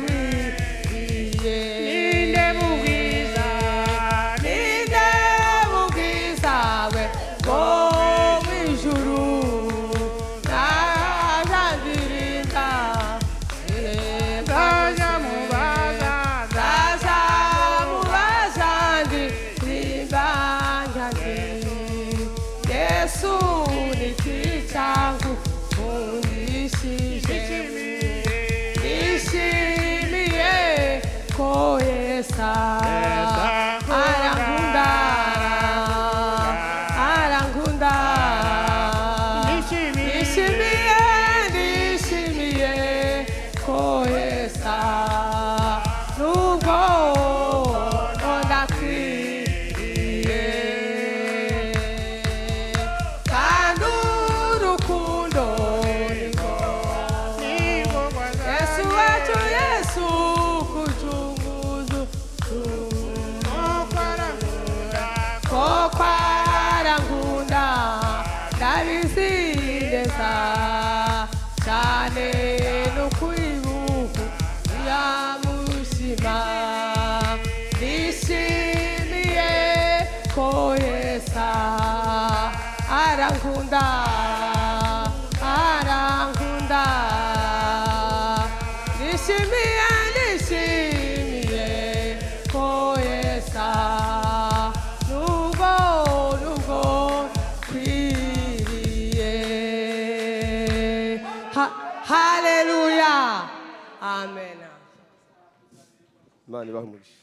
ndakwiriye ninde mubwiza ninde mubwiza we bwo mwijuru najandirinda ndaja mubaza ndaza mubaza ndirimba njanjye Yesu niki changu undishije nishimiye ko Yesu arankunda arankunda nishimiye ko Yesu nubwo ndakwiriye kandi urukundo niko Yesu wacu Yesu kuchunguza koko arankunda ndabizindeza cyane no kwibuka yamushima nishimiye ko Yesu arankunda arankunda nishimiye ko Yesu nubwo kwiriye haleluya amen. Imana ibahe umugisha.